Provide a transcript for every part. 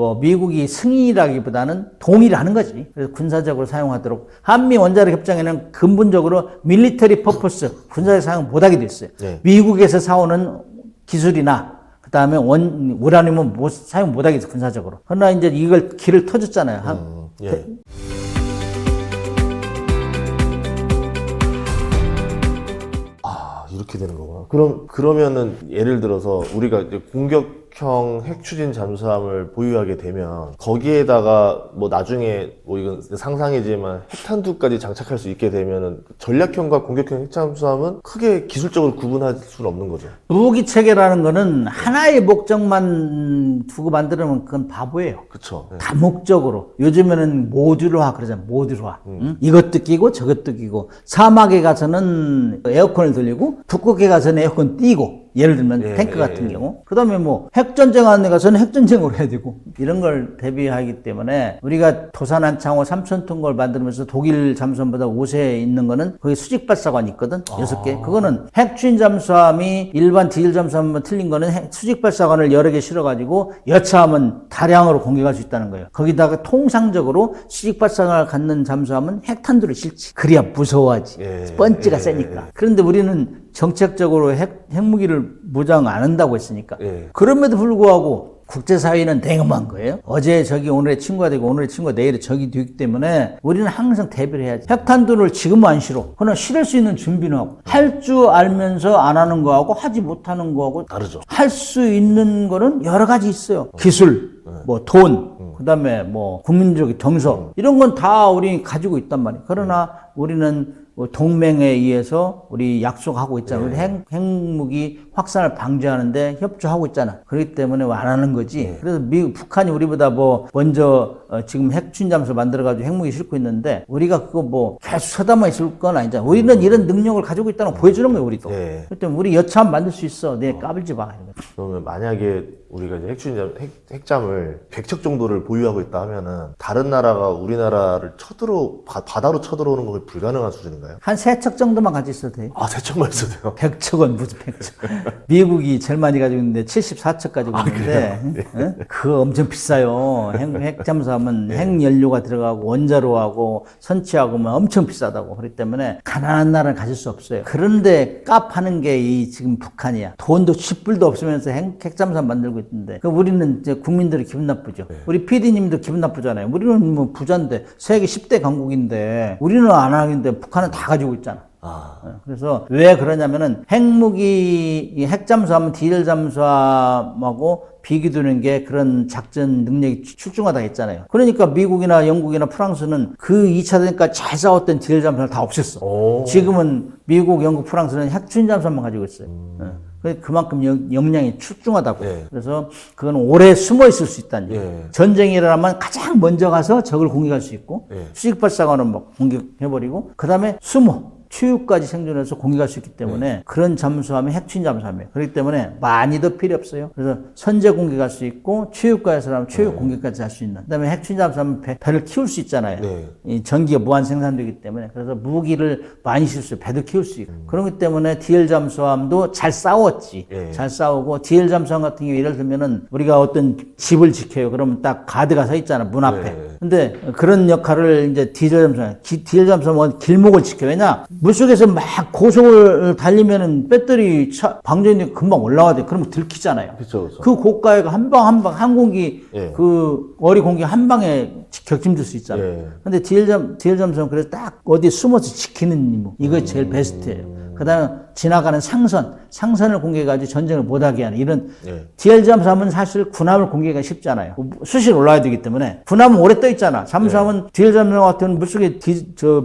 뭐 미국이 승인이라기보다는 동의를 하는 거지. 그래서 군사적으로 사용하도록 한미 원자력 협정에는 근본적으로 밀리터리 퍼포스 군사적 사용 못하게 돼 있어요. 네. 미국에서 사오는 기술이나 그다음에 우라늄은 사용 못하게 돼서 군사적으로. 그러나 이제 이걸 길을 터줬잖아요. 예. 이렇게 되는 거구나. 그러면은 예를 들어서 우리가 이제 공격형 핵 추진 잠수함을 보유하게 되면 거기에다가 뭐 나중에 뭐 이건 상상이지만 핵탄두까지 장착할 수 있게 되면은 전략형과 공격형 핵 잠수함은 크게 기술적으로 구분할 수는 없는 거죠. 무기 체계라는 거는 하나의 목적만 두고 만들면 그건 바보예요. 그렇죠. 네. 다목적으로. 요즘에는 모듈화 그러잖아요. 모듈화. 응? 이것도 끼고 저것도 끼고 사막에 가서는 에어컨을 돌리고 북극에 가서는 에어컨 띄고 예를 들면 탱크 같은 경우 그 다음에 뭐 핵전쟁 하는 데 가서는 핵전쟁으로 해야 되고 이런 걸 대비하기 때문에 우리가 도산한창호 3,000톤 걸 만들면서 독일 잠수함보다 5세 있는 거는 거기 수직발사관이 있거든 6개 그거는 핵추진 잠수함이 일반 디젤 잠수함과 틀린 거는 수직발사관을 여러 개 실어가지고 여차하면 다량으로 공격할 수 있다는 거예요. 거기다가 통상적으로 수직발사관을 갖는 잠수함은 핵탄두를 실지 그래야 무서워하지 펀치가 세니까. 그런데 우리는 정책적으로 핵무기를 무장 안 한다고 했으니까. 그럼에도 불구하고 국제사회는 냉엄한 거예요. 어제 적이 오늘의 친구가 되고 오늘의 친구가 내일의 적이 되기 때문에 우리는 항상 대비를 해야지. 핵탄두를 지금은 안 실어. 그러나 실을 수 있는 준비는 하고. 할 줄 알면서 안 하는 거하고 하지 못하는 거하고 다르죠. 할 수 있는 거는 여러 가지 있어요. 기술, 뭐 돈, 그다음에 뭐 국민적인 정서 이런 건 다 우리 가지고 있단 말이에요. 그러나 우리는 동맹에 의해서 우리 약속하고 있잖아. 우리 핵무기 확산을 방지하는데 협조하고 있잖아. 그렇기 때문에 안 하는 거지. 그래서 북한이 우리보다 뭐 먼저 지금 핵추진 잠수함 만들어가지고 핵무기 싣고 있는데 우리가 그거 뭐 계속 쳐다만 있을 건 아니잖아. 우리는 이런 능력을 가지고 있다는 걸 보여주는 거예요, 우리도. 그렇기 때문에 우리 여차하면 만들 수 있어. 내 까불지 마. 그러면 만약에 우리가 이제 핵잠을 100척 정도를 보유하고 있다 하면은 다른 나라가 우리나라를 바다로 쳐들어오는 건 불가능한 수준인가요? 한 3척 정도만 가지고 있어도 돼요. 아, 3척만 있어도 돼요? 100척은 무슨 100척. 미국이 제일 많이 가지고 있는데 74척 가지고 있는데 그거 엄청 비싸요. 핵잠수함은 핵연료가 들어가고 원자로하고 선취하고 뭐 엄청 비싸다고. 그렇기 때문에 가난한 나라는 가질 수 없어요. 그런데 깝하는 게 이 지금 북한이야. 돈도 10불도 없으면서 핵잠수함 만들고 있는데 우리는 이제 국민들이 기분 나쁘죠. 우리 PD님도 기분 나쁘잖아요. 우리는 뭐 부자인데 세계 10대 강국인데 우리는 안 하는데 북한은 다 가지고 있잖아. 그래서 왜 그러냐면은 핵무기, 핵잠수함은 디젤 잠수함하고 비교되는 게 그런 작전 능력이 출중하다 했잖아요. 그러니까 미국이나 영국이나 프랑스는 그 2차 대전까지 잘 싸웠던 디젤 잠수함을 다 없앴어. 지금은 미국, 영국, 프랑스는 핵추진 잠수함만 가지고 있어요. 그만큼 역량이 출중하다고. 그래서 그건 오래 숨어 있을 수 있다는 얘기예요. 전쟁이 일어나면 가장 먼저 가서 적을 공격할 수 있고 수직발사관은 막 공격해버리고 그 다음에 숨어. 추유까지 생존해서 공격할 수 있기 때문에 그런 잠수함이 핵추진 잠수함이에요. 그렇기 때문에 많이도 필요 없어요. 그래서 선제 공격할 수 있고 추유가에서라면 추유 공격까지 할 수 있는. 그다음에 핵추진 잠수함은 배를 키울 수 있잖아요. 이 전기가 무한 생산되기 때문에 그래서 무기를 많이 쓸 수 있어요. 배도 키울 수 있고. 그렇기 때문에 디젤 잠수함도 잘 싸웠지. 잘 싸우고 디젤 잠수함 같은 경우 예를 들면은 우리가 어떤 집을 지켜요. 그러면 딱 가드가 서 있잖아. 문 앞에. 근데 그런 역할을 이제 디젤 잠수함은 길목을 지켜. 왜냐? 물속에서 막 고속을 달리면은 배터리 방전이 금방 올라와야 돼. 그러면 들키잖아요. 그쵸. 그 고가에가 한 방 항공기 그 어리 공기 한 방에 격침될 수 있잖아요. 근데 디젤 잠수함은 그래서 딱 어디 숨어서 지키는 임무. 이거 제일 베스트예요. 그 다음에 지나가는 상선을 공격해가지고 전쟁을 못하게 하는 이런 디젤 잠수함은 사실 군함을 공격하기가 쉽잖아요. 수시로 올라야 되기 때문에 군함은 오래 떠 있잖아. 잠수함은 디젤 잠수함 같은 물속에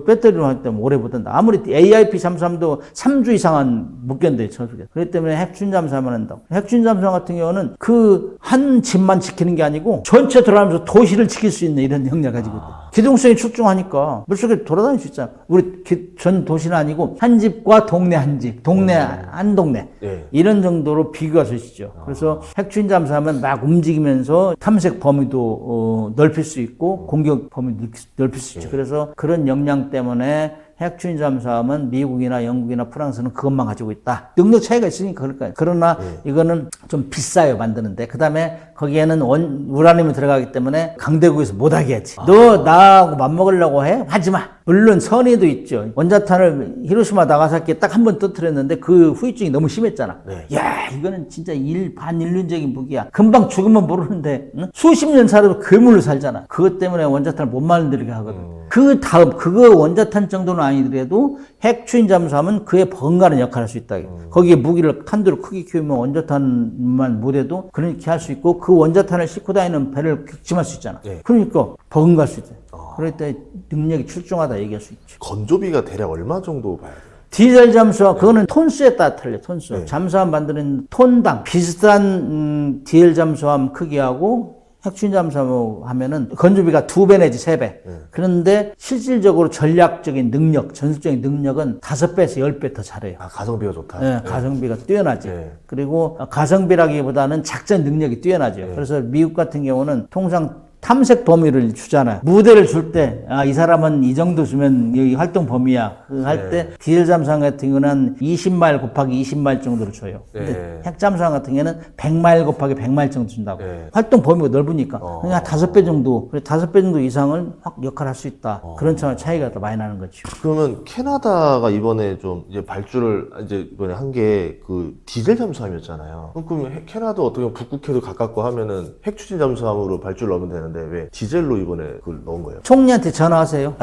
배터리로 할 때는 오래 못 한다. 아무리 AIP 잠수함도 3주 이상은 못 견뎌요. 저속에. 그렇기 때문에 핵추진 잠수함을 한다고. 핵추진 잠수함 같은 경우는 그 한 집만 지키는 게 아니고 전체 돌아가면서 도시를 지킬 수 있는 이런 역량을 가지고 있다. 기동성이 출중하니까 물속에 돌아다닐 수 있잖아. 우리 전 도시는 아니고 한 집과 동네 한 집, 동네 한 동네 이런 정도로 비교가 되시죠. 그래서 핵추진 잠수함은 막 움직이면서 탐색 범위도 넓힐 수 있고 공격 범위 넓힐 수 있죠. 그래서 그런 역량 때문에 핵추진 잠수함은 미국이나 영국이나 프랑스는 그것만 가지고 있다. 능력 차이가 있으니까 그럴까요? 그러나 이거는 좀 비싸요, 만드는데. 그 다음에 거기에는 우라늄이 들어가기 때문에 강대국에서 못하게 했지. 너 나하고 맞먹으려고 해? 하지 마. 물론 선의도 있죠. 원자탄을 히로시마 나가사키에 딱 한 번 터뜨렸는데 그 후유증이 너무 심했잖아. 야, 이거는 진짜 반인륜적인 무기야. 금방 죽으면 모르는데 응? 수십 년 살아도 괴물로 살잖아. 그것 때문에 원자탄을 못 만들게 하거든. 그 다음 그거 원자탄 정도는 아니더라도 핵추진 잠수함은 그에 번갈아가는 역할을 할 수 있다. 거기에 무기를 탄두를 크게 키우면 원자탄만 못해도 그렇게 할 수 있고 그 원자탄을 싣고 다니는 배를 격침할 수 있잖아. 그러니까 번갈 수 있다. 그럴 때 능력이 출중하다 얘기할 수 있죠. 건조비가 대략 얼마 정도 봐야 돼요? 디젤 잠수함 그거는 톤수에 따라 틀려. 톤수. 잠수함 만드는 톤당 비슷한 디젤 잠수함 크기하고 핵추진 잠수함 하면은 건조비가 2배 내지 3배. 그런데 실질적으로 전략적인 능력, 전술적인 능력은 5배에서 10배 더 잘해요. 가성비가 좋다. 네, 가성비가 뛰어나지. 그리고 가성비라기보다는 작전 능력이 뛰어나죠. 그래서 미국 같은 경우는 통상 탐색 범위를 주잖아요. 무대를 줄 때, 이 사람은 이 정도 주면 여기 활동 범위야. 할 때, 디젤 잠수함 같은 경우는 20마일 곱하기 20마일 정도로 줘요. 근데 핵 잠수함 같은 경우는 100마일 곱하기 100마일 정도 준다고. 활동 범위가 넓으니까. 그러니까 5배 정도, 5배 정도 이상을 확 역할을 할 수 있다. 그런 차이가 더 많이 나는 거죠. 그러면 캐나다가 이번에 좀 이제 발주를 이제 이번에 한 게 그 디젤 잠수함이었잖아요. 그럼 캐나다 어떻게 보면 북극해도 가깝고 하면은 핵추진 잠수함으로 발주를 넣으면 되는데 왜 디젤로 이번에 그걸 넣은 거예요? 총리한테 전화하세요.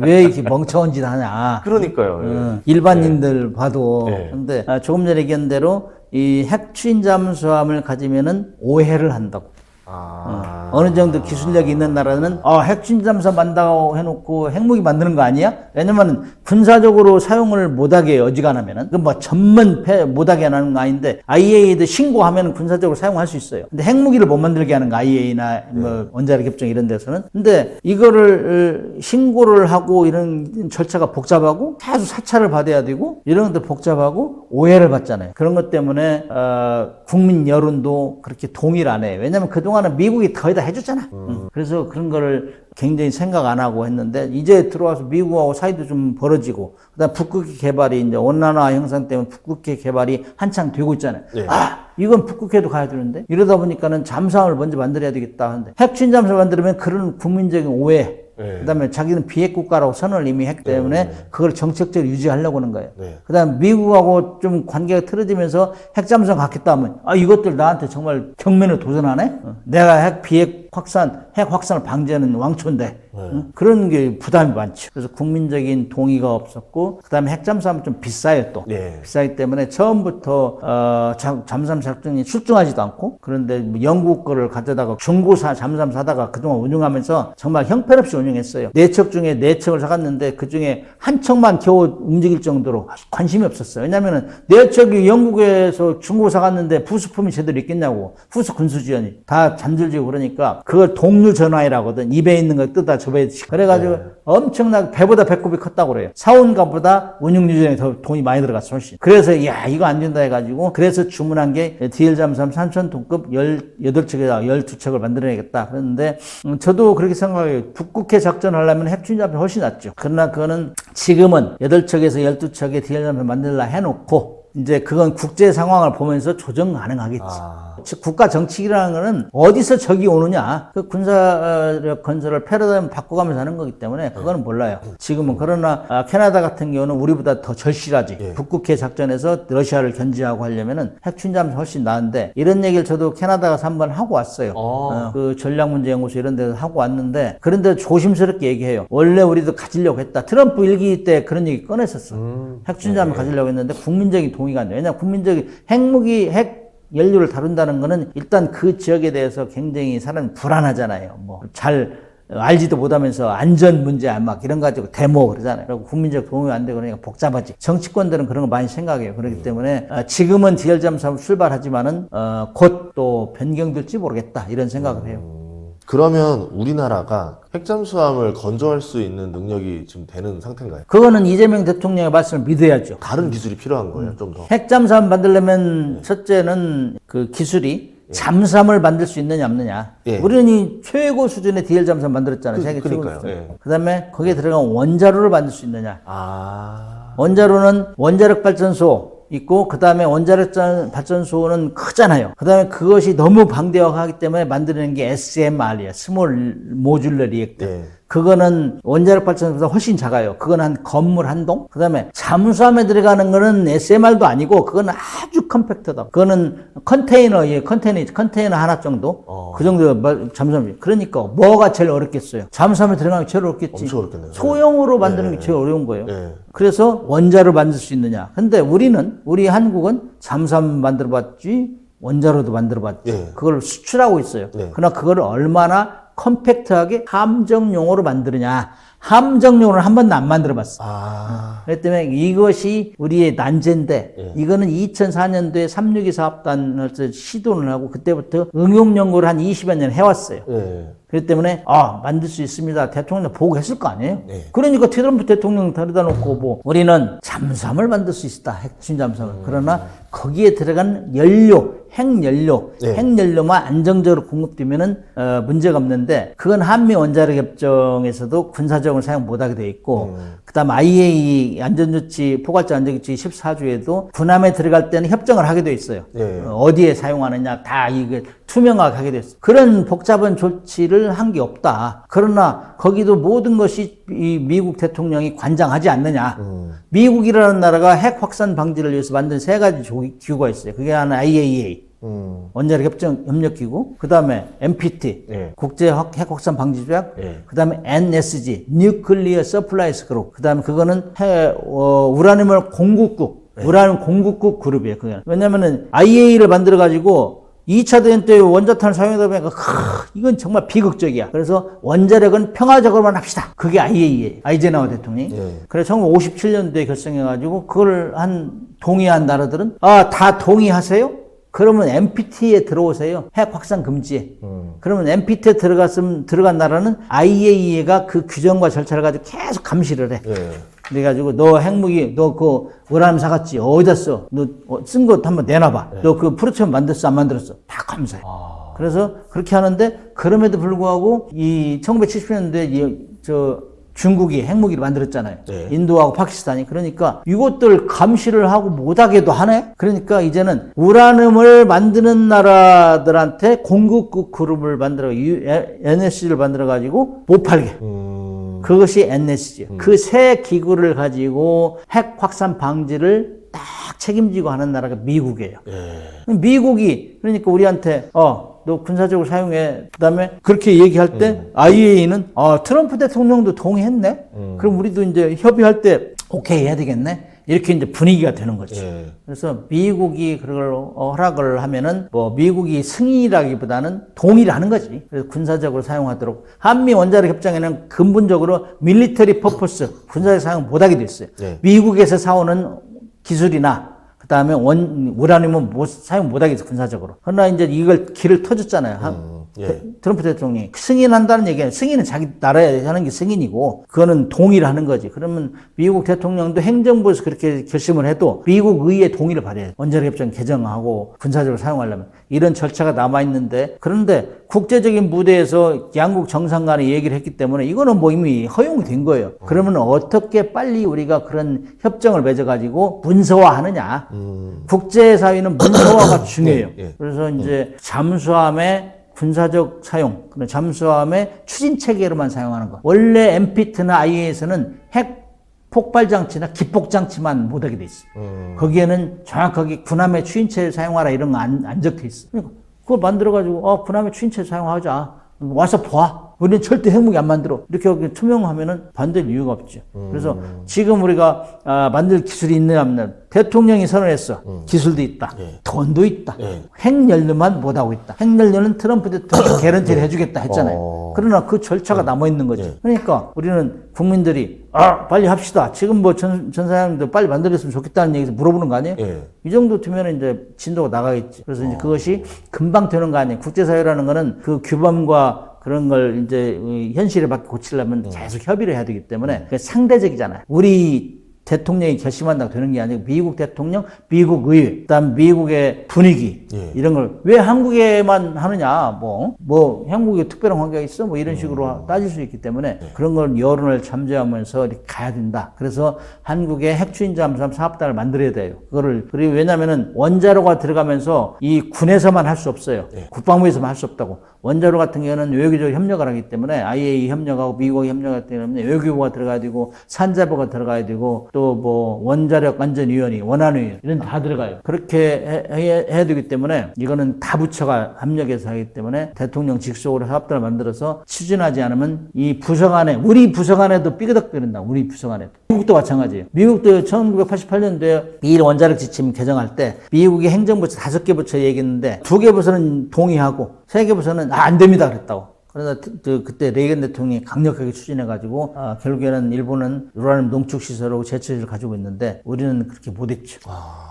왜 이렇게 멍청한 짓 하냐. 그러니까요. 일반인들 봐도. 근데 조금 전에 얘기한 대로 이 핵추진 잠수함을 가지면은 오해를 한다고. 어느 정도 기술력이 있는 나라는 핵추진 잠수함 만든다고 해놓고 핵무기 만드는 거 아니야? 왜냐면 군사적으로 사용을 못하게 해요. 어지간하면은. 그 뭐 전면 못하게 하는 거 아닌데 IAEA도 신고하면 군사적으로 사용할 수 있어요. 근데 핵무기를 못 만들게 하는 거 IAEA나 뭐 원자력 협정 이런 데서는. 근데 이거를 신고를 하고 이런 절차가 복잡하고 계속 사찰을 받아야 되고 이런 것도 복잡하고 오해를 받잖아요. 그런 것 때문에 국민 여론도 그렇게 동의를 안 해요. 왜냐면 그동안은 미국이 거의 다 해줬잖아. 그래서 그런 거를 굉장히 생각 안 하고 했는데 이제 들어와서 미국하고 사이도 좀 벌어지고 그다음 북극해 개발이 이제 온난화 현상 때문에 북극해 개발이 한창 되고 있잖아요. 이건 북극해도 가야 되는데 이러다 보니까는 잠수함을 먼저 만들어야 되겠다 하는데 핵추진 잠수함 만들면 그런 국민적인 오해 그다음에 자기는 비핵 국가라고 선언을 이미 했기 때문에 그걸 정책적으로 유지하려고 하는 거예요. 그다음 미국하고 좀 관계가 틀어지면서 핵잠수함 갖겠다 하면 이것들 나한테 정말 경면에 도전하네? 내가 핵 확산을 방지하는 왕초인데 그런 게 부담이 많죠. 그래서 국민적인 동의가 없었고 그다음에 핵잠수함은 좀 비싸요 또. 비싸기 때문에 처음부터 잠수함 작전이 출중하지도 않고 그런데 뭐 영국 거를 가져다가 중고 잠수함 사다가 그동안 운영하면서 정말 형편없이 운영했어요. 4척 중에 4척을 사갔는데 그중에 한 척만 겨우 움직일 정도로 관심이 없었어요. 왜냐면은 4척이 영국에서 중고 사갔는데 부수품이 제대로 있겠냐고. 부수 군수지원이 다 잠들지고 그러니까 그걸 동류 전화이라거든. 입에 있는 거 뜯다 저 배에 그래가지고 엄청나게 배보다 배꼽이 컸다고 그래요. 사원가보다 운영유전에 더 돈이 많이 들어갔어 훨씬. 그래서 이거 안 된다 해가지고 그래서 주문한 게 디젤 잠수함 3,000톤급 18척에다 12척을 만들어야겠다. 그랬는데 저도 그렇게 생각해요. 북극해 작전하려면 핵추진 잠수함이 훨씬 낫죠. 그러나 그거는 지금은 8척에서 12척의 디젤 잠수함 만들라 해놓고 이제 그건 국제 상황을 보면서 조정 가능하겠지. 즉 국가 정책이라는 거는 어디서 적이 오느냐 그 군사력 건설을 패러다임 바꿔가면서 하는 거기 때문에 그거는 몰라요. 지금은 그러나 캐나다 같은 경우는 우리보다 더 절실하지. 북극해 작전에서 러시아를 견제하고 하려면은 핵추진 잠수함이 훨씬 나은데 이런 얘기를 저도 캐나다 가서 한번 하고 왔어요. 그 전략문제연구소 이런 데서 하고 왔는데 그런데 조심스럽게 얘기해요. 원래 우리도 가지려고 했다. 트럼프 일기 때 그런 얘기 꺼냈었어. 핵추진 잠수함을 가지려고 했는데 국민적인 동의가 안 돼요. 왜냐하면 국민적인 핵 연료를 다룬다는 거는 일단 그 지역에 대해서 굉장히 사람이 불안하잖아요. 뭐 잘 알지도 못하면서 안전 문제 막 이런 거 가지고 데모 그러잖아요. 그리고 국민적 동의가 안 되고 그러니까 복잡하지. 정치권들은 그런 거 많이 생각해요. 그렇기 때문에 지금은 디젤 잠수함 출발하지만은 곧 또 변경될지 모르겠다 이런 생각을 해요. 그러면 우리나라가 핵잠수함을 건조할 수 있는 능력이 지금 되는 상태인가요? 그거는 이재명 대통령의 말씀을 믿어야죠. 다른 기술이 필요한 거예요, 좀 더. 핵잠수함 만들려면 첫째는 그 기술이 잠수함을 만들 수 있느냐 없느냐. 예. 우리는 이 최고 수준의 DL 잠수함 만들었잖아요. 세계 최고 그러니까요. 수준. 예. 그다음에 거기에 들어간 원자로를 만들 수 있느냐. 아. 원자로는 원자력 발전소 있고 그다음에 원자력 발전소는 크잖아요. 그다음에 그것이 너무 방대화하기 때문에 만드는 게 SMR이에요. 스몰 모듈러 리액터. 예. 그거는 원자력 발전소보다 훨씬 작아요. 그건 한 건물 한 동? 그 다음에 잠수함에 들어가는 거는 SMR도 아니고 그거는 아주 컴팩트다. 그거는 컨테이너에 컨테이너 하나 정도? 그 정도 잠수함이. 그러니까 뭐가 제일 어렵겠어요? 잠수함에 들어가면 제일 어렵겠지. 엄청 어렵겠네요. 소형으로 만드는 게 제일 어려운 거예요. 예. 그래서 원자로 만들 수 있느냐. 근데 우리 한국은 잠수함 만들어 봤지 원자로도 만들어 봤지. 예. 그걸 수출하고 있어요. 그러나 그걸 얼마나 컴팩트하게 함정용으로 만드느냐. 함정용으로 한 번도 안 만들어 봤어. 그렇기 때문에 이것이 우리의 난제인데, 이거는 2004년도에 362 사업단을 시도를 하고 그때부터 응용 연구를 한 20여 년 해왔어요. 그렇기 때문에 만들 수 있습니다. 대통령 보고 했을 거 아니에요? 그러니까 트럼프 대통령 데려다 놓고 뭐 우리는 잠수함을 만들 수 있다. 핵심 잠수함을. 그러나 거기에 들어간 연료, 핵연료만 안정적으로 공급되면은 문제가 없는데 그건 한미 원자력 협정에서도 군사적으로 사용 못하게 돼 있고 그다음 IAEA 안전조치 포괄적 안전조치 14조에도 군함에 들어갈 때는 협정을 하게 돼 있어요. 어디에 사용하느냐 다 이게 투명하게 하게 됐어요. 그런 복잡한 조치를 한 게 없다. 그러나 거기도 모든 것이 이 미국 대통령이 관장하지 않느냐. 미국이라는 나라가 핵 확산 방지를 위해서 만든 세 가지 기구가 있어요. 그게 하나 IAEA. 원자력 협력기구, 그 다음에 NPT, 국제 핵 확산 방지 조약, 그 다음에 NSG, Nuclear Supplies Group, 그 다음에 그거는 우라늄을 공급국, 우라늄 공급국 그룹이에요. 그게. 왜냐면은 IAEA를 만들어가지고 2차 대전 때 원자탄을 사용하다 보니까 이건 정말 비극적이야. 그래서 원자력은 평화적으로만 합시다. 그게 IAEA, 아이젠하워 대통령이. 그래서 1957년도에 결성해가지고 그걸 동의한 나라들은 다 동의하세요? 그러면 NPT에 들어오세요. 핵 확산 금지에. 그러면 NPT에 들어간 나라는 IAEA가 그 규정과 절차를 가지고 계속 감시를 해. 그래가지고 너 핵무기, 너 그 우라늄 사갔지? 어디다 써? 너 쓴 거 한번 내놔봐. 너 그 프루토늄 만들었어? 안 만들었어? 다 감사해. 그래서 그렇게 하는데 그럼에도 불구하고 이 1970년도에 중국이 핵무기를 만들었잖아요. 인도하고 파키스탄이. 그러니까 이것들 감시를 하고 못하게도 하네? 그러니까 이제는 우라늄을 만드는 나라들한테 공급국 그룹을 NSC를 만들어가지고 못 팔게. 그것이 NSC. 그 세 기구를 가지고 핵 확산 방지를 딱 책임지고 하는 나라가 미국이에요. 미국이, 그러니까 우리한테, 너 군사적으로 사용해. 그 다음에 그렇게 얘기할 때 IAEA는 트럼프 대통령도 동의했네? 그럼 우리도 이제 협의할 때 오케이 해야 되겠네? 이렇게 이제 분위기가 되는 거죠. 그래서 미국이 그걸 허락을 하면은 미국이 승인이라기보다는 동의를 하는 거지. 그래서 군사적으로 사용하도록. 한미 원자력 협정에는 근본적으로 밀리터리 퍼포스, 군사적 사용 못하게 돼 있어요. 미국에서 사오는 기술이나 그다음에 우라늄은 사용 못하겠어 군사적으로. 그러나 이제 이걸 길을 터줬잖아요. 트럼프 대통령이 승인한다는 얘기는 승인은 자기 나라에 하는 게 승인이고 그거는 동의를 하는 거지. 그러면 미국 대통령도 행정부에서 그렇게 결심을 해도 미국 의회 동의를 받아야 돼. 원자력 협정 개정하고 군사적으로 사용하려면 이런 절차가 남아 있는데 그런데 국제적인 무대에서 양국 정상 간에 얘기를 했기 때문에 이거는 이미 허용이 된 거예요. 그러면 어떻게 빨리 우리가 그런 협정을 맺어가지고 문서화하느냐. 국제사회는 문서화가 중요해요. 그래서 이제 잠수함의 군사적 사용, 잠수함의 추진 체계로만 사용하는 거. 원래 NPT나 IAEA에서는 핵 폭발 장치나 기폭 장치만 못하게 돼 있어. 거기에는 정확하게 군함의 추진체를 사용하라 이런 거 안 적혀 있어. 그러니까 그걸 만들어가지고 군함의 추진체를 사용하자. 와서 봐. 우리는 절대 핵무기 안 만들어. 이렇게 투명하면은 반대할 이유가 없죠. 그래서 지금 우리가 만들 기술이 있느냐 없느냐. 대통령이 선언했어. 기술도 있다. 돈도 있다. 핵연료만 못하고 있다. 핵연료는 트럼프 대통령이 개런티를 해주겠다 했잖아요. 그러나 그 절차가 남아있는 거죠. 그러니까 우리는 국민들이 빨리 합시다. 지금 전 사장님도 빨리 만들었으면 좋겠다는 얘기에서 물어보는 거 아니에요? 이 정도 되면 이제 진도가 나가겠지. 그래서 이제 그것이 금방 되는 거 아니에요. 국제사회라는 거는 그 규범과 그런 걸 이제 현실에 맞게 고치려면 계속 협의를 해야 되기 때문에 상대적이잖아요. 우리 대통령이 결심한다고 되는 게 아니고 미국 대통령, 미국 의회, 그다음 미국의 분위기 이런 걸 왜 한국에만 하느냐 뭐 한국에 특별한 관계가 있어 뭐 이런 식으로 따질 수 있기 때문에 그런 걸 여론을 잠재하면서 이렇게 가야 된다. 그래서 한국의 핵추진 잠수함 사업단을 만들어야 돼요. 그리고 왜냐면은 원자로가 들어가면서 이 군에서만 할 수 없어요. 국방부에서만 할 수 없다고. 원자로 같은 경우는 외교적 협력을 하기 때문에 IAEA 협력하고 미국이 협력하기 때문에 외교부가 들어가야 되고 산자부가 들어가야 되고 또 뭐 원자력 안전위원회, 원안위 이런 다 들어가요. 그렇게 해야 되기 때문에 이거는 다 부처가 협력해서 하기 때문에 대통령 직속으로 사업단을 만들어서 추진하지 않으면 이 부서 간에 우리 부서 간에도 삐그덕거린다. 우리 부서 간에도. 미국도 마찬가지예요. 미국도 1988년도에 미일 원자력 지침 개정할 때 미국의 행정부처 5개 부처 얘기했는데 2개 부서는 동의하고 3개 부서는 안 됩니다 그랬다고. 그러나 그때 레이건 대통령이 강력하게 추진해가지고 결국에는 일본은 유라늄 농축시설하고 제철을 가지고 있는데 우리는 그렇게 못했죠.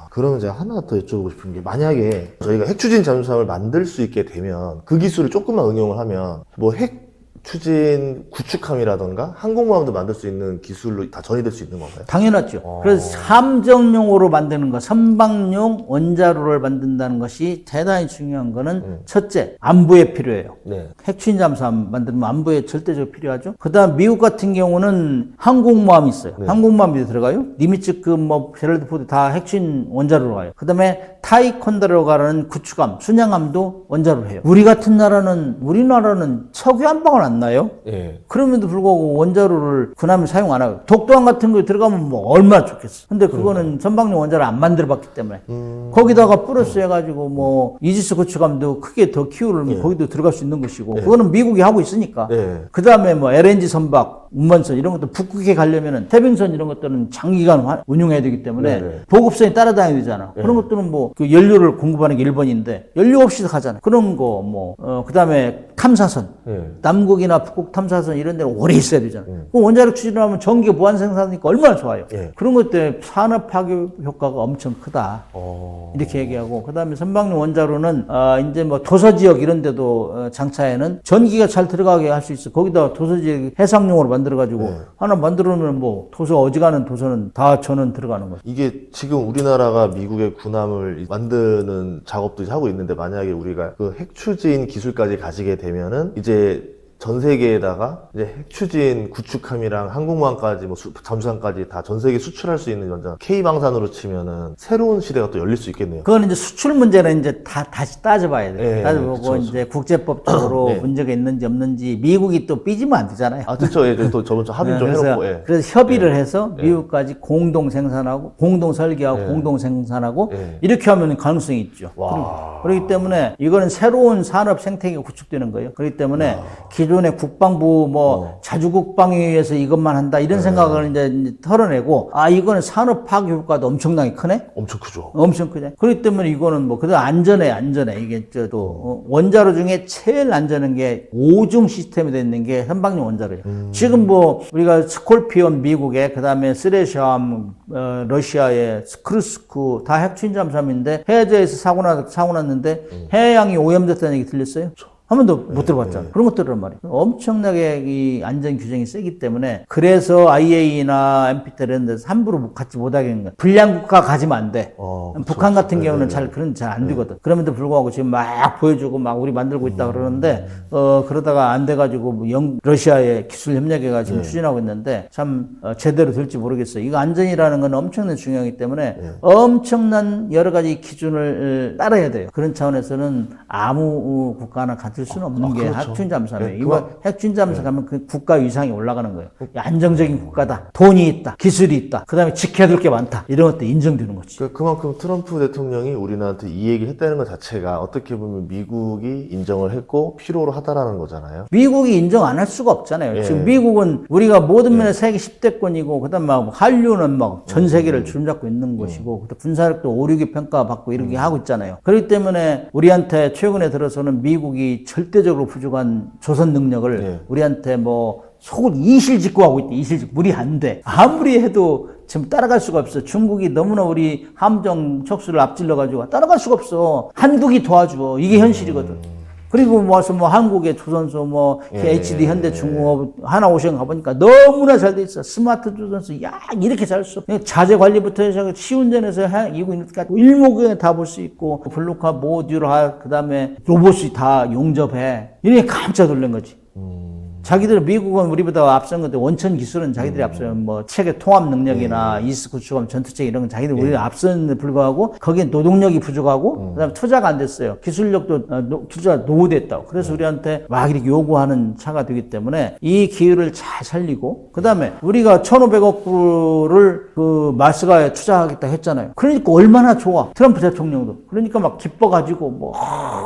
그러면 제가 하나 더 여쭤보고 싶은 게 만약에 저희가 핵추진 잠수함을 만들 수 있게 되면 그 기술을 조금만 응용을 하면 뭐 핵추진 구축함이라던가 항공모함도 만들 수 있는 기술로 다 전이될 수 있는 건가요? 당연하죠. 그래서 함정용으로 만드는 거, 선박용 원자로를 만든다는 것이 대단히 중요한 거는 첫째, 안보에 필요해요. 핵추진 잠수함 만들면 안보에 절대적으로 필요하죠. 그 다음 미국 같은 경우는 항공모함이 있어요. 항공모함이 들어가요. 니미츠 제럴드 포드 다 핵추진 원자로로 가요. 그 다음에 타이콘더로가라는 구축함, 순양함도 원자로로 해요. 우리나라는 석유 한 방울 안 나요? 그럼에도 불구하고 원자로를 군함이 사용 안 하고 독도함 같은 거 들어가면 뭐 얼마나 좋겠어. 근데 그거는 선박용 원자로 안 만들어 봤기 때문에 거기다가 플러스 해가지고 뭐 이지스 구축함도 크게 더 키우면 거기도 들어갈 수 있는 것이고 그거는 미국이 하고 있으니까. 그 다음에 뭐 LNG 선박, 운반선 이런 것도 북극에 가려면은 태빙선 이런 것들은 장기간 운용해야 되기 때문에 보급선이 따라다녀야 되잖아. 그런 것들은 뭐 그 연료를 공급하는 게 일본인데 연료 없이도 가잖아. 그런 거 그 다음에 탐사선, 남극이나 북극 탐사선 이런 데는 오래 있어야 되잖아. 그럼 원자력 추진하면 전기 무한 생산하니까 얼마나 좋아요. 그런 것 때문에 산업 파괴 효과가 엄청 크다. 이렇게 얘기하고 그 다음에 선박용 원자로는 이제 뭐 도서 지역 이런 데도 장차에는 전기가 잘 들어가게 할 수 있어. 거기다 도서 지역 해상용으로 만들어가지고 하나 만들어놓으면 뭐 어지간한 도서는 다 전원 들어가는 거죠. 이게 지금 우리나라가 미국의 군함을 만드는 작업도 하고 있는데 만약에 우리가 그 핵추진 기술까지 가지게 되면은 이제 전 세계에다가 이제 핵추진 구축함이랑 항공모함까지 뭐 잠수함까지 다 전 세계 수출할 수 있는 연장 K방산으로 치면은 새로운 시대가 또 열릴 수 있겠네요. 그건 이제 수출 문제는 이제 다시 따져봐야 돼요. 따져보고 이제 국제법적으로 문제가 있는지 없는지 미국이 또 삐지면 안 되잖아요. 그렇죠. 또 저번 주 합의 좀 해놓고. 그래서 협의를 해서 미국까지 공동 생산하고 공동 설계하고 공동 생산하고 이렇게 하면 가능성이 있죠. 그렇기 때문에 이거는 새로운 산업 생태계가 구축되는 거예요. 그렇기 때문에 기존의 국방부 자주국방위에서 이것만 한다 이런 생각을 이제 털어내고 이거는 산업 파괴 효과도 엄청나게 크네. 엄청 크죠. 엄청 크네. 그렇기 때문에 이거는 그래도 안전해. 이게 원자로 중에 제일 안전한 게 5중 시스템이 되어 있는 게 선박용 원자로예요. 지금 우리가 스콜피온 미국에 그다음에 쓰레샴 러시아의 크루스크 다 핵추진 잠수함인데 해저에서 사고 났는데 해양이 오염됐다는 얘기 들렸어요? 한 번도 못 들어봤잖아요. 그런 것들은 말이에요. 엄청나게 이 안전 규정이 세기 때문에 그래서 IAEA나 NPT 이런 데서 함부로 갖지 못하게 하는 거예요. 불량 국가 가지면 안 돼. 북한 같은 경우는 잘 안 되거든. 그럼에도 불구하고 지금 막 보여주고 막 우리 만들고 있다 그러는데 그러다가 안 돼가지고 러시아의 기술 협력회가 지금 추진하고 있는데 참 제대로 될지 모르겠어요. 이거 안전이라는 건 엄청나게 중요하기 때문에 엄청난 여러 가지 기준을 따라야 돼요. 그런 차원에서는 아무 국가나 같을 수는 없는 게 그렇죠. 핵추진 잠수함이에요. 이거 핵추진 잠수함 가면 그 국가 위상이 올라가는 거예요. 안정적인 국가다. 돈이 있다. 기술이 있다. 그 다음에 지켜야 될 게 많다. 이런 것도 인정되는 거지. 그만큼 트럼프 대통령이 우리나라한테 이 얘기를 했다는 것 자체가 어떻게 보면 미국이 인정을 했고 필요로 하다라는 거잖아요. 미국이 인정 안 할 수가 없잖아요. 지금 미국은 우리가 모든 면에 세계 10대권이고 그다음 한류는 전 세계를 주름잡고 있는 것이고 군사력도 5, 6위 평가받고 이렇게 하고 있잖아요. 그렇기 때문에 우리한테 최근에 들어서는 미국이 절대적으로 부족한 조선 능력을 우리한테 속을 이실직고 하고 있대. 이실직. 무리 안 돼. 아무리 해도 지금 따라갈 수가 없어. 중국이 너무나 우리 함정 척수를 앞질러가지고 따라갈 수가 없어. 한국이 도와줘. 이게 현실이거든. 그리고 와서 뭐 한국의 조선소 뭐 예. HD 현대중공업 하나오션 가보니까 너무나 잘 돼 있어. 스마트 조선소 야 이렇게 잘 써. 자재 관리부터 해서 시운전에서 이거 일목요연에 다 볼 수 있고 블루카 모듈화 그다음에 로봇이 다 용접해. 이렇게 깜짝 놀란 거지. 자기들은 미국은 우리보다 앞선 건데 원천 기술은 자기들이 앞서요. 뭐 체계 통합 능력이나 이스 구축함 전투체 이런 건 자기들이 우리가 앞서는데 불구하고 거기에 노동력이 부족하고 그다음에 투자가 안 됐어요. 기술력도 투자 노후됐다고. 그래서 우리한테 막 이렇게 요구하는 차가 되기 때문에 이 기회를 잘 살리고 그다음에 우리가 1,500억 불을 그 마스가에 투자하겠다 했잖아요. 그러니까 얼마나 좋아. 트럼프 대통령도. 그러니까 막 기뻐가지고 뭐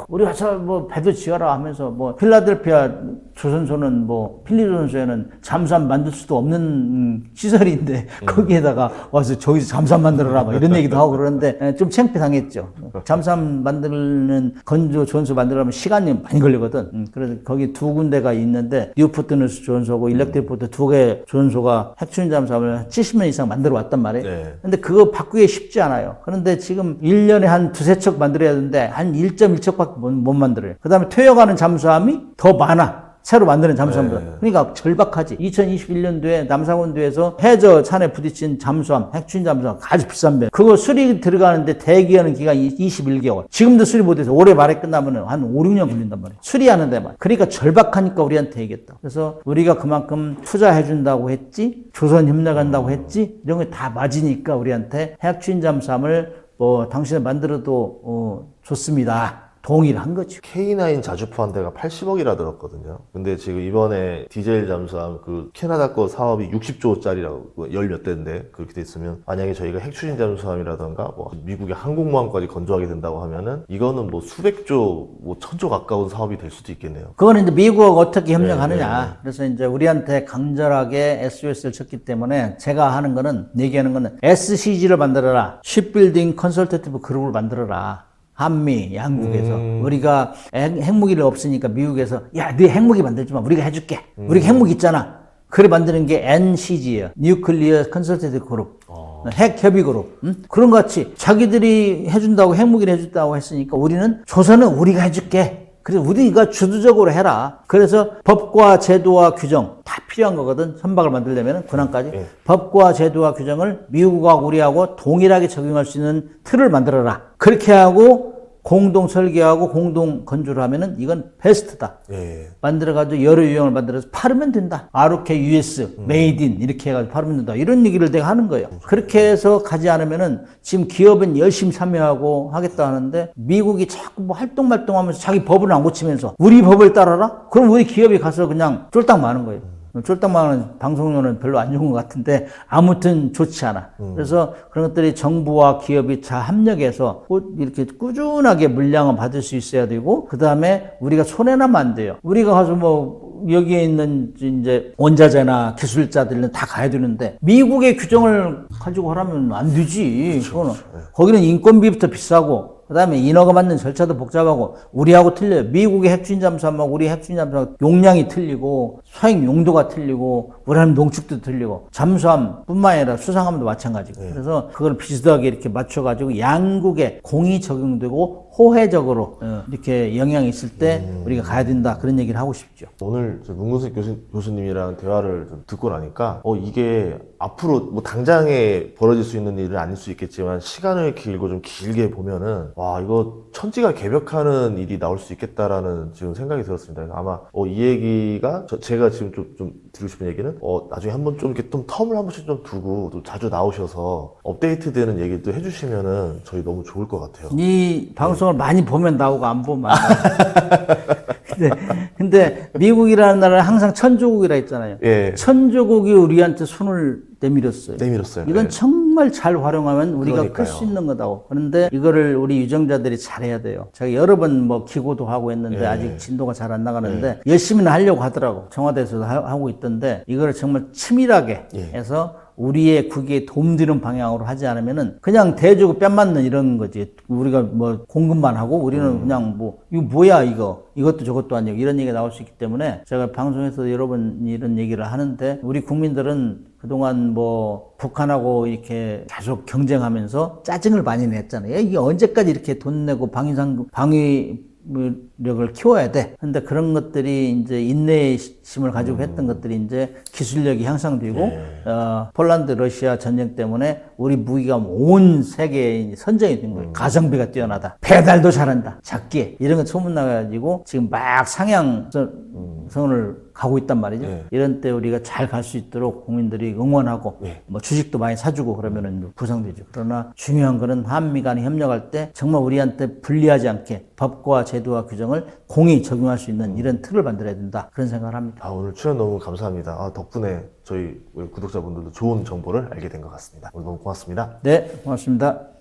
우리 와서 뭐 배도 지어라 하면서 뭐 필라델피아 조선소는 뭐 필리조선소에는 잠수함 만들 수도 없는 시설인데 거기에다가 와서 저기서 잠수함 만들어라 막 이런 얘기도 하고 그러는데 좀 창피당했죠. 잠수함 만드는 건조 조선소 만들려면 시간이 많이 걸리거든. 그래서 거기 두 군데가 있는데 뉴포트누스 조선소고 일렉트리포트 두 개 조선소가 핵추진 잠수함을 70년 이상 만들어 왔단 말이에요. 네. 근데 그거 바꾸기 쉽지 않아요. 그런데 지금 1년에 한 두세 척 만들어야 되는데 한 1.1척밖에 못 만들어요. 그 다음에 퇴역하는 잠수함이 더 많아. 새로 만드는 잠수함보다. 네. 그러니까 절박하지. 2021년도에 남상원도에서 해저 산에 부딪힌 잠수함, 핵추진 잠수함 아주 비싼 배. 그거 수리 들어가는데 대기하는 기간이 21개월. 지금도 수리 못해서 올해 말에 끝나면 한 5, 6년 걸린단 말이에요. 수리하는 데만. 그러니까 절박하니까 우리한테 얘기했다. 그래서 우리가 그만큼 투자해준다고 했지, 조선협력한다고 했지, 이런 게 다 맞으니까 우리한테 핵추진 잠수함을 뭐 당신이 만들어도 좋습니다. 동의를 한 거죠. K9 자주포 한 대가 80억이라 들었거든요. 근데 지금 이번에 디젤 잠수함 그 캐나다 거 사업이 60조짜리라고 열 몇 대인데 그렇게 됐으면 만약에 저희가 핵추진 잠수함이라던가 뭐 미국의 항공모함까지 건조하게 된다고 하면은 이거는 뭐 수백조, 뭐 천조 가까운 사업이 될 수도 있겠네요. 그거는 이제 미국하고 어떻게 협력하느냐. 네. 그래서 이제 우리한테 강절하게 SOS를 쳤기 때문에 제가 하는 거는, 얘기하는 거는 SCG를 만들어라. 쉽빌딩 컨설턴티브 그룹을 만들어라. 한미 양국에서 우리가 핵무기를 없으니까 미국에서 야, 네 핵무기 만들지 마. 우리가 해줄게. 우리가 핵무기 있잖아. 그래 만드는 게 NCG예요. 뉴클리어 컨설턴티브 그룹. 핵 협의 그룹. 그런 것 같이 자기들이 해준다고 핵무기를 해준다고 했으니까 우리는 조선은 우리가 해줄게. 그래서 우리가 주도적으로 해라. 그래서 법과 제도와 규정 다 필요한 거거든. 선박을 만들려면 군함까지. 예. 법과 제도와 규정을 미국하고 우리하고 동일하게 적용할 수 있는 틀을 만들어라. 그렇게 하고 공동 설계하고 공동 건조를 하면은 이건 베스트다. 예. 만들어가지고 여러 유형을 만들어서 팔으면 된다. ROK US, 메이드 인 이렇게 해가지고 팔으면 된다. 이런 얘기를 내가 하는 거예요. 그렇게 해서 가지 않으면은 지금 기업은 열심히 참여하고 하겠다 하는데 미국이 자꾸 뭐 활동하면서 자기 법을 안 고치면서 우리 법을 따라라? 그럼 우리 기업이 가서 그냥 쫄딱 마는 거예요. 쫄딱 마는 방송료는 별로 안 좋은 것 같은데 아무튼 좋지 않아. 그래서 그런 것들이 정부와 기업이 잘 합력해서 이렇게 꾸준하게 물량을 받을 수 있어야 되고 그 다음에 우리가 손해나면 안 돼요. 우리가 가서 뭐 여기에 있는 이제 원자재나 기술자들은 다 가야 되는데 미국의 규정을 가지고 하라면 안 되지. 그거는 거기는 인건비부터 비싸고 그 다음에 인허가 받는 절차도 복잡하고 우리하고 틀려요. 미국의 핵추진 잠수함하고 우리 핵추진 잠수함 용량이 틀리고 사용 용도가 틀리고 우리는 농축도 틀리고 잠수함 뿐만 아니라 수상함도 마찬가지고 그래서 그걸 비슷하게 이렇게 맞춰가지고 양국에 공이 적용되고 호혜적으로 이렇게 영향이 있을 때 우리가 가야 된다 그런 얘기를 하고 싶죠. 오늘 문근식 교수님이랑 대화를 좀 듣고 나니까 이게 앞으로 뭐 당장에 벌어질 수 있는 일은 아닐 수 있겠지만 시간을 길고 좀 길게 보면은 와 이거 천지가 개벽하는 일이 나올 수 있겠다라는 지금 생각이 들었습니다. 아마 이 얘기가 제가 지금 좀 드리고 싶은 얘기는 나중에 한번 좀 이렇게 좀 텀을 한 번씩 좀 두고 또 자주 나오셔서 업데이트되는 얘기도 해주시면은 저희 너무 좋을 것 같아요. 이 방송을 많이 보면 나오고 안 보면 안 나오고. 근데 미국이라는 나라는 항상 천조국이라 했잖아요. 예. 천조국이 우리한테 손을 내밀었어요. 내밀었어요. 이건 네. 정말 잘 활용하면 우리가 그러니까요. 클 수 있는 거다고. 그런데 이거를 우리 유정자들이 잘해야 돼요. 제가 여러 번 뭐 기고도 하고 했는데 예. 아직 진도가 잘 안 나가는데 열심히는 하려고 하더라고. 청와대에서도 하고 있던데 이거를 정말 치밀하게 예. 해서 우리의 국익에 도움되는 방향으로 하지 않으면은 그냥 대주고 뺨 맞는 이런 거지. 우리가 뭐 공급만 하고 우리는 그냥 뭐 이거 뭐야 이것도 저것도 아니고 이런 얘기가 나올 수 있기 때문에 제가 방송에서 여러 번 이런 얘기를 하는데 우리 국민들은 그동안 뭐 북한하고 이렇게 계속 경쟁하면서 짜증을 많이 냈잖아요. 이게 언제까지 이렇게 돈 내고 방위 기술력을 키워야 돼. 근데 그런 것들이 이제 인내심을 가지고 했던 것들이 이제 기술력이 향상되고, 폴란드 러시아 전쟁 때문에 우리 무기가 온 세계에 선정이 된 거예요. 가성비가 뛰어나다. 배달도 잘한다. 작게. 이런 거 소문나가지고 지금 막 상향선을 가고 있단 말이죠. 이런 때 우리가 잘 갈 수 있도록 국민들이 응원하고, 뭐 주식도 많이 사주고 그러면은 부상되죠. 그러나 중요한 거는 한미 간에 협력할 때 정말 우리한테 불리하지 않게 법과 제도와 규정을 공히 적용할 수 있는 이런 틀을 만들어야 된다. 그런 생각을 합니다. 오늘 출연 너무 감사합니다. 덕분에 저희 우리 구독자분들도 좋은 정보를 알게 된 것 같습니다. 오늘 너무 고맙습니다. 네, 고맙습니다.